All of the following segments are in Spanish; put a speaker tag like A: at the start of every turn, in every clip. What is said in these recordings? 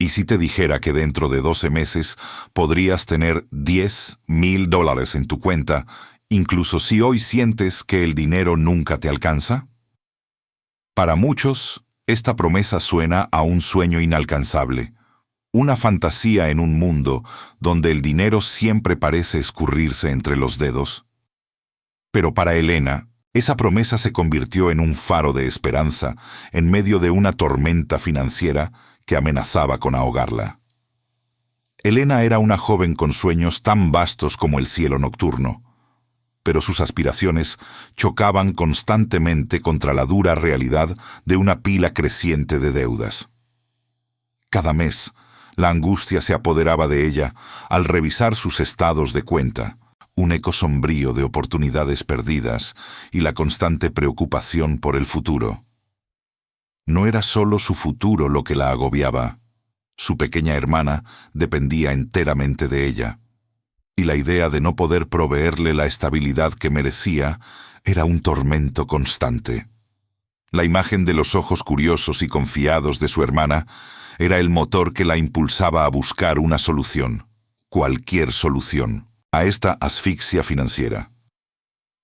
A: ¿Y si te dijera que dentro de 12 meses podrías tener $10,000 en tu cuenta, incluso si hoy sientes que el dinero nunca te alcanza? Para muchos, esta promesa suena a un sueño inalcanzable, una fantasía en un mundo donde el dinero siempre parece escurrirse entre los dedos. Pero para Elena, esa promesa se convirtió en un faro de esperanza en medio de una tormenta financiera que amenazaba con ahogarla. Elena era una joven con sueños tan vastos como el cielo nocturno, pero sus aspiraciones chocaban constantemente contra la dura realidad de una pila creciente de deudas. Cada mes, la angustia se apoderaba de ella al revisar sus estados de cuenta, un eco sombrío de oportunidades perdidas y la constante preocupación por el futuro. No era solo su futuro lo que la agobiaba. Su pequeña hermana dependía enteramente de ella, y la idea de no poder proveerle la estabilidad que merecía era un tormento constante. La imagen de los ojos curiosos y confiados de su hermana era el motor que la impulsaba a buscar una solución, cualquier solución, a esta asfixia financiera.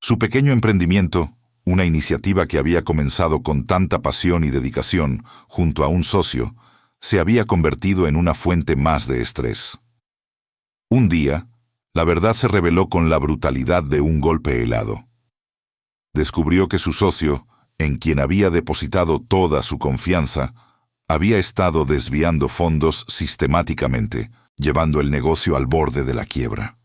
A: Su pequeño emprendimiento, una iniciativa que había comenzado con tanta pasión y dedicación junto a un socio, se había convertido en una fuente más de estrés. Un día, la verdad se reveló con la brutalidad de un golpe helado. Descubrió que su socio, en quien había depositado toda su confianza, había estado desviando fondos sistemáticamente, llevando el negocio al borde de la quiebra.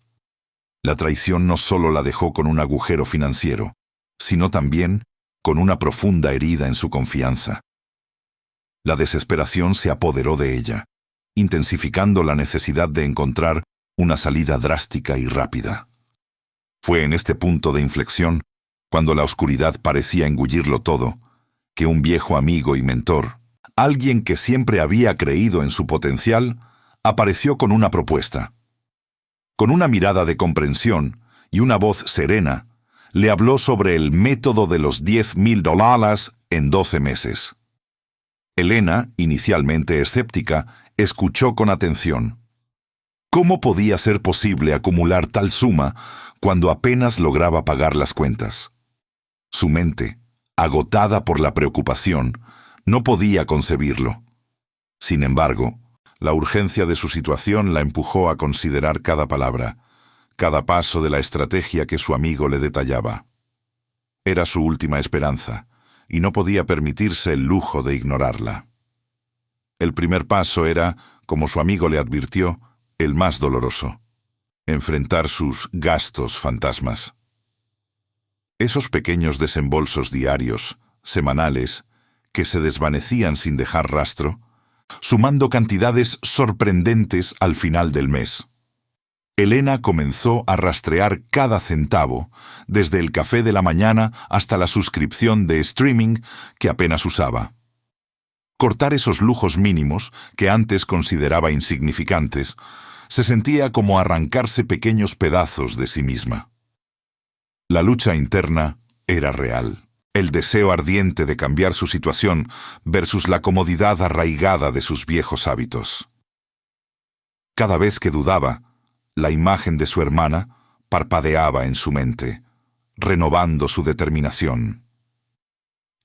A: La traición no solo la dejó con un agujero financiero, sino también con una profunda herida en su confianza. La desesperación se apoderó de ella, intensificando la necesidad de encontrar una salida drástica y rápida. Fue en este punto de inflexión, cuando la oscuridad parecía engullirlo todo, que un viejo amigo y mentor, alguien que siempre había creído en su potencial, apareció con una propuesta. Con una mirada de comprensión y una voz serena, le habló sobre el método de los $10,000 en 12 meses. Elena, inicialmente escéptica, escuchó con atención. ¿Cómo podía ser posible acumular tal suma cuando apenas lograba pagar las cuentas? Su mente, agotada por la preocupación, no podía concebirlo. Sin embargo, la urgencia de su situación la empujó a considerar cada palabra, cada paso de la estrategia que su amigo le detallaba. Era su última esperanza, y no podía permitirse el lujo de ignorarla. El primer paso era, como su amigo le advirtió, el más doloroso: enfrentar sus gastos fantasmas. Esos pequeños desembolsos diarios, semanales, que se desvanecían sin dejar rastro, sumando cantidades sorprendentes al final del mes. Elena comenzó a rastrear cada centavo, desde el café de la mañana hasta la suscripción de streaming que apenas usaba. Cortar esos lujos mínimos, que antes consideraba insignificantes, se sentía como arrancarse pequeños pedazos de sí misma. La lucha interna era real. El deseo ardiente de cambiar su situación versus la comodidad arraigada de sus viejos hábitos. Cada vez que dudaba, la imagen de su hermana parpadeaba en su mente, renovando su determinación.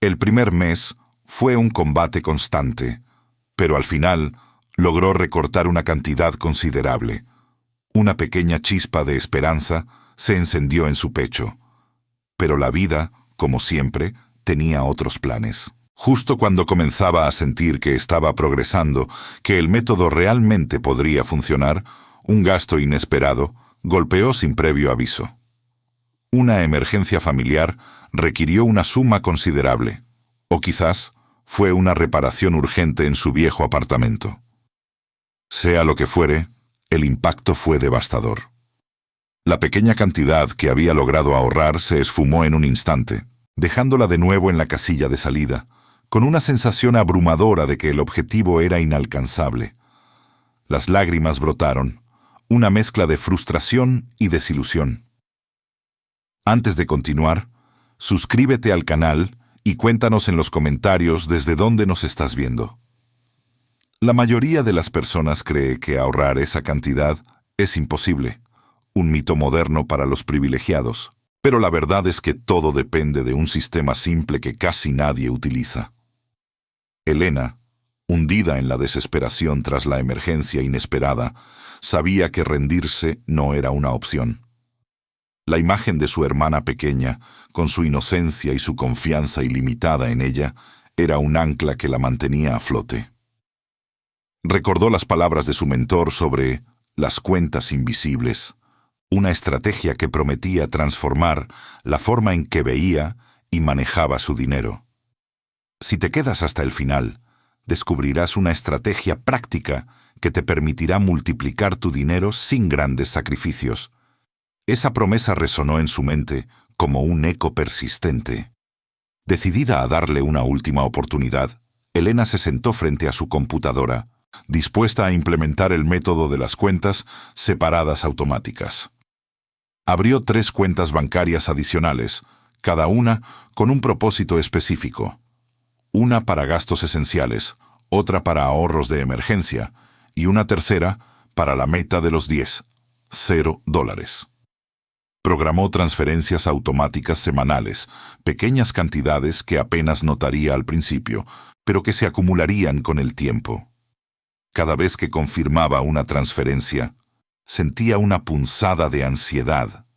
A: El primer mes fue un combate constante, pero al final logró recortar una cantidad considerable. Una pequeña chispa de esperanza se encendió en su pecho. Pero la vida, como siempre, tenía otros planes. Justo cuando comenzaba a sentir que estaba progresando, que el método realmente podría funcionar, un gasto inesperado golpeó sin previo aviso. Una emergencia familiar requirió una suma considerable, o quizás fue una reparación urgente en su viejo apartamento. Sea lo que fuere, el impacto fue devastador. La pequeña cantidad que había logrado ahorrar se esfumó en un instante, dejándola de nuevo en la casilla de salida, con una sensación abrumadora de que el objetivo era inalcanzable. Las lágrimas brotaron, una mezcla de frustración y desilusión. Antes de continuar, suscríbete al canal y cuéntanos en los comentarios desde dónde nos estás viendo. La mayoría de las personas cree que ahorrar esa cantidad es imposible, un mito moderno para los privilegiados. Pero la verdad es que todo depende de un sistema simple que casi nadie utiliza. Elena, hundida en la desesperación tras la emergencia inesperada, sabía que rendirse no era una opción. La imagen de su hermana pequeña, con su inocencia y su confianza ilimitada en ella, era un ancla que la mantenía a flote. Recordó las palabras de su mentor sobre las cuentas invisibles, una estrategia que prometía transformar la forma en que veía y manejaba su dinero. Si te quedas hasta el final, descubrirás una estrategia práctica que te permitirá multiplicar tu dinero sin grandes sacrificios. Esa promesa resonó en su mente como un eco persistente. Decidida a darle una última oportunidad, Elena se sentó frente a su computadora, dispuesta a implementar el método de las cuentas separadas automáticas. Abrió 3 cuentas bancarias adicionales, cada una con un propósito específico. Una para gastos esenciales, otra para ahorros de emergencia y una tercera para la meta de los $0. Programó transferencias automáticas semanales, pequeñas cantidades que apenas notaría al principio, pero que se acumularían con el tiempo. Cada vez que confirmaba una transferencia, sentía una punzada de ansiedad,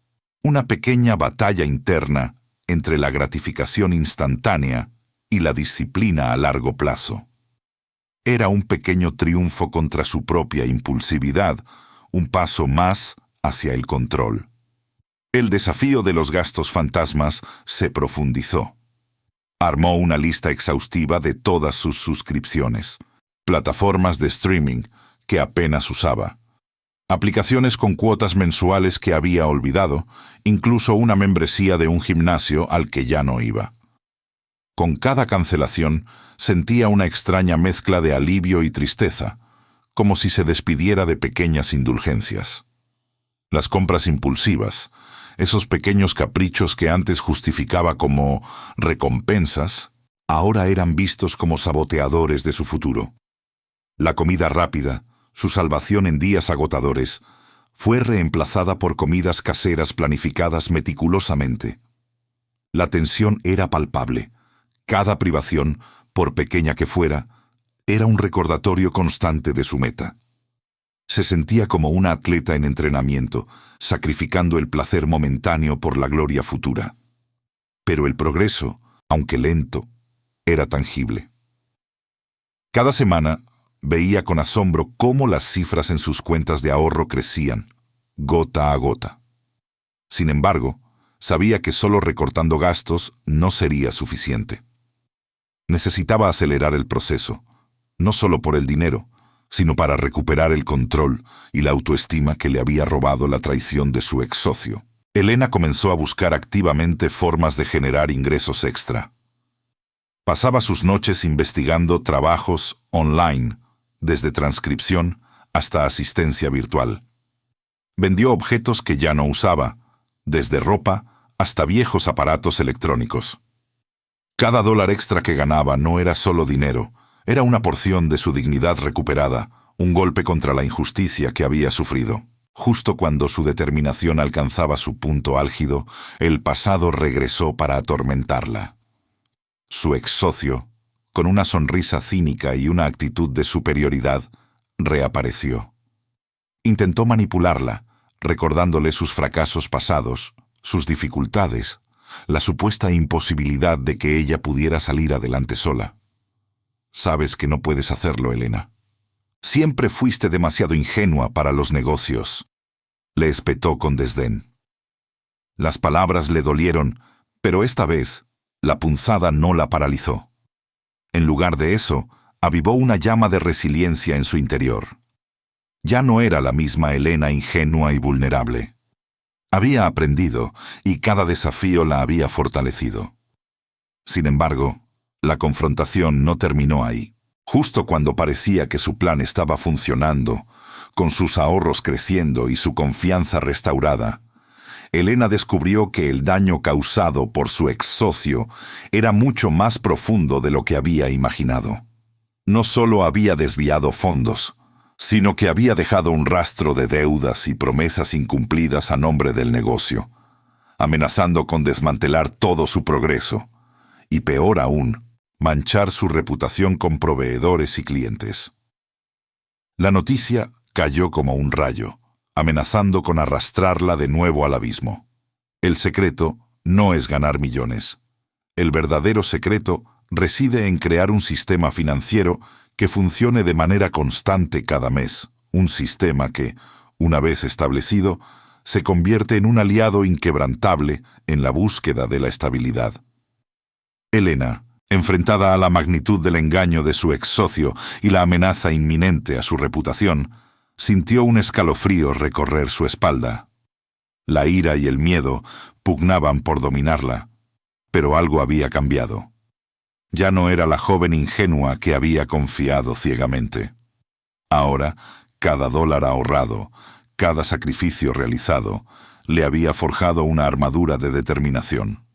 A: una pequeña batalla interna entre la gratificación instantánea y la disciplina a largo plazo. Era un pequeño triunfo contra su propia impulsividad, un paso más hacia el control. El desafío de los gastos fantasmas se profundizó. Armó una lista exhaustiva de todas sus suscripciones, plataformas de streaming que apenas usaba, aplicaciones con cuotas mensuales que había olvidado, incluso una membresía de un gimnasio al que ya no iba. Con cada cancelación sentía una extraña mezcla de alivio y tristeza, como si se despidiera de pequeñas indulgencias. Las compras impulsivas, esos pequeños caprichos que antes justificaba como recompensas, ahora eran vistos como saboteadores de su futuro. La comida rápida, su salvación en días agotadores, fue reemplazada por comidas caseras planificadas meticulosamente. La tensión era palpable. Cada privación, por pequeña que fuera, era un recordatorio constante de su meta. Se sentía como una atleta en entrenamiento, sacrificando el placer momentáneo por la gloria futura. Pero el progreso, aunque lento, era tangible. Cada semana veía con asombro cómo las cifras en sus cuentas de ahorro crecían, gota a gota. Sin embargo, sabía que solo recortando gastos no sería suficiente. Necesitaba acelerar el proceso, no solo por el dinero, sino para recuperar el control y la autoestima que le había robado la traición de su ex socio. Elena comenzó a buscar activamente formas de generar ingresos extra. Pasaba sus noches investigando trabajos online, desde transcripción hasta asistencia virtual. Vendió objetos que ya no usaba, desde ropa hasta viejos aparatos electrónicos. Cada dólar extra que ganaba no era solo dinero, era una porción de su dignidad recuperada, un golpe contra la injusticia que había sufrido. Justo cuando su determinación alcanzaba su punto álgido, el pasado regresó para atormentarla. Su ex socio, con una sonrisa cínica y una actitud de superioridad, reapareció. Intentó manipularla, recordándole sus fracasos pasados, sus dificultades, la supuesta imposibilidad de que ella pudiera salir adelante sola. Sabes que no puedes hacerlo, Elena. Siempre fuiste demasiado ingenua para los negocios, le espetó con desdén. Las palabras le dolieron, pero esta vez la punzada no la paralizó. En lugar de eso, avivó una llama de resiliencia en su interior. Ya no era la misma Elena ingenua y vulnerable. Había aprendido, y cada desafío la había fortalecido. Sin embargo, la confrontación no terminó ahí. Justo cuando parecía que su plan estaba funcionando, con sus ahorros creciendo y su confianza restaurada, Elena descubrió que el daño causado por su ex socio era mucho más profundo de lo que había imaginado. No solo había desviado fondos, sino que había dejado un rastro de deudas y promesas incumplidas a nombre del negocio, amenazando con desmantelar todo su progreso, y peor aún, manchar su reputación con proveedores y clientes. La noticia cayó como un rayo, amenazando con arrastrarla de nuevo al abismo. El secreto no es ganar millones. El verdadero secreto reside en crear un sistema financiero que funcione de manera constante cada mes, un sistema que, una vez establecido, se convierte en un aliado inquebrantable en la búsqueda de la estabilidad. Elena, enfrentada a la magnitud del engaño de su ex socio y la amenaza inminente a su reputación, sintió un escalofrío recorrer su espalda. La ira y el miedo pugnaban por dominarla, pero algo había cambiado. Ya no era la joven ingenua que había confiado ciegamente. Ahora, cada dólar ahorrado, cada sacrificio realizado, le había forjado una armadura de determinación.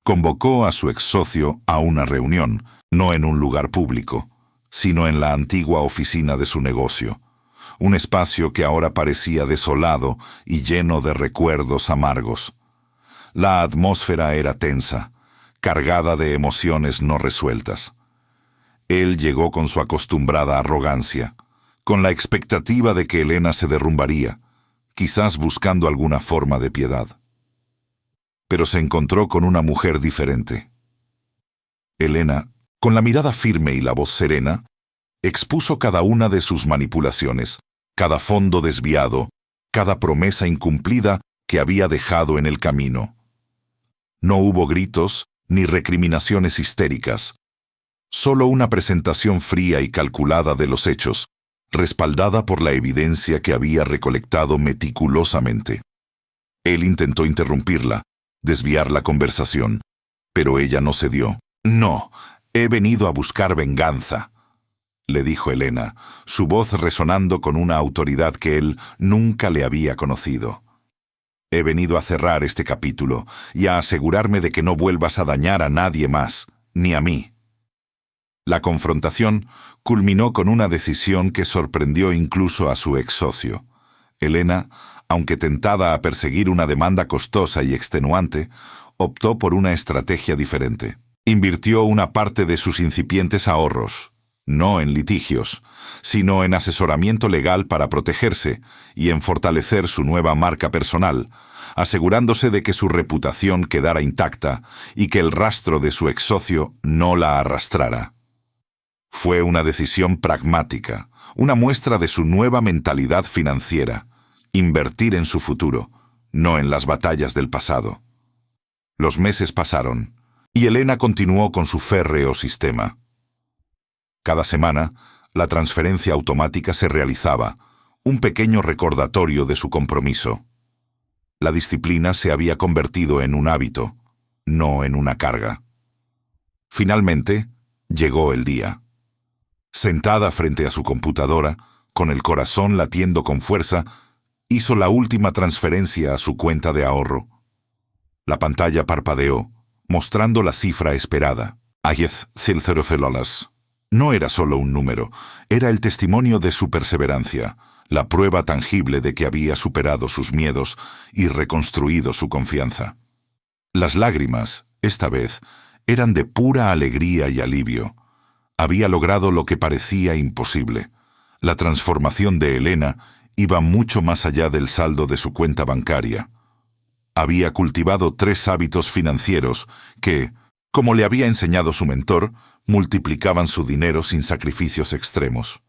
A: Convocó a su ex socio a una reunión, no en un lugar público, sino en la antigua oficina de su negocio, un espacio que ahora parecía desolado y lleno de recuerdos amargos. La atmósfera era tensa, cargada de emociones no resueltas. Él llegó con su acostumbrada arrogancia, con la expectativa de que Elena se derrumbaría, quizás buscando alguna forma de piedad. Pero se encontró con una mujer diferente. Elena, con la mirada firme y la voz serena, expuso cada una de sus manipulaciones, cada fondo desviado, cada promesa incumplida que había dejado en el camino. No hubo gritos ni recriminaciones histéricas, solo una presentación fría y calculada de los hechos, respaldada por la evidencia que había recolectado meticulosamente. Él intentó interrumpirla, desviar la conversación, pero ella no cedió. «No, he venido a buscar venganza», le dijo Elena, su voz resonando con una autoridad que él nunca le había conocido. «He venido a cerrar este capítulo y a asegurarme de que no vuelvas a dañar a nadie más, ni a mí». La confrontación culminó con una decisión que sorprendió incluso a su ex socio. Elena, aunque tentada a perseguir una demanda costosa y extenuante, optó por una estrategia diferente. Invirtió una parte de sus incipientes ahorros, no en litigios, sino en asesoramiento legal para protegerse y en fortalecer su nueva marca personal, asegurándose de que su reputación quedara intacta y que el rastro de su ex socio no la arrastrara. Fue una decisión pragmática, una muestra de su nueva mentalidad financiera, invertir en su futuro, no en las batallas del pasado. Los meses pasaron, y Elena continuó con su férreo sistema. Cada semana, la transferencia automática se realizaba, un pequeño recordatorio de su compromiso. La disciplina se había convertido en un hábito, no en una carga. Finalmente, llegó el día. Sentada frente a su computadora, con el corazón latiendo con fuerza, hizo la última transferencia a su cuenta de ahorro. La pantalla parpadeó, mostrando la cifra esperada. $10,000. No era solo un número, era el testimonio de su perseverancia, la prueba tangible de que había superado sus miedos y reconstruido su confianza. Las lágrimas, esta vez, eran de pura alegría y alivio. Había logrado lo que parecía imposible. La transformación de Elena iba mucho más allá del saldo de su cuenta bancaria. Había cultivado 3 hábitos financieros que, como le había enseñado su mentor, multiplicaban su dinero sin sacrificios extremos.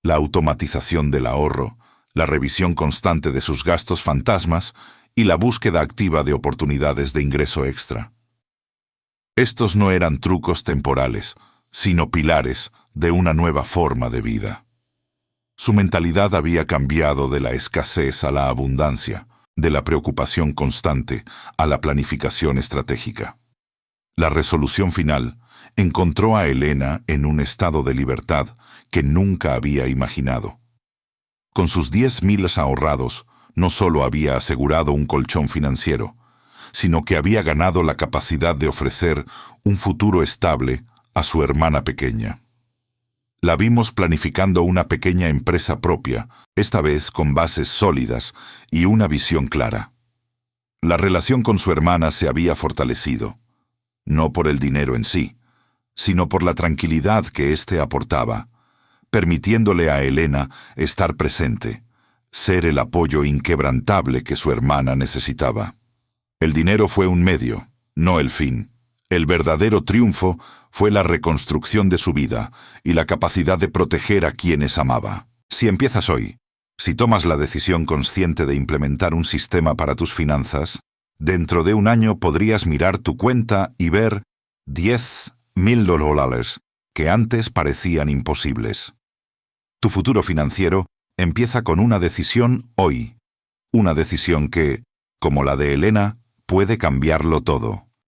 A: La automatización del ahorro, la revisión constante de sus gastos fantasmas y la búsqueda activa de oportunidades de ingreso extra. Estos no eran trucos temporales, sino pilares de una nueva forma de vida. Su mentalidad había cambiado de la escasez a la abundancia, de la preocupación constante a la planificación estratégica. La resolución final encontró a Elena en un estado de libertad que nunca había imaginado. Con sus 10,000 ahorrados, no solo había asegurado un colchón financiero, sino que había ganado la capacidad de ofrecer un futuro estable a su hermana pequeña. La vimos planificando una pequeña empresa propia, esta vez con bases sólidas y una visión clara. La relación con su hermana se había fortalecido, no por el dinero en sí, sino por la tranquilidad que éste aportaba, permitiéndole a Elena estar presente, ser el apoyo inquebrantable que su hermana necesitaba. El dinero fue un medio, no el fin. El verdadero triunfo fue la reconstrucción de su vida y la capacidad de proteger a quienes amaba. Si empiezas hoy, si tomas la decisión consciente de implementar un sistema para tus finanzas, dentro de un año podrías mirar tu cuenta y ver $10,000 que antes parecían imposibles. Tu futuro financiero empieza con una decisión hoy. Una decisión que, como la de Elena, puede cambiarlo todo.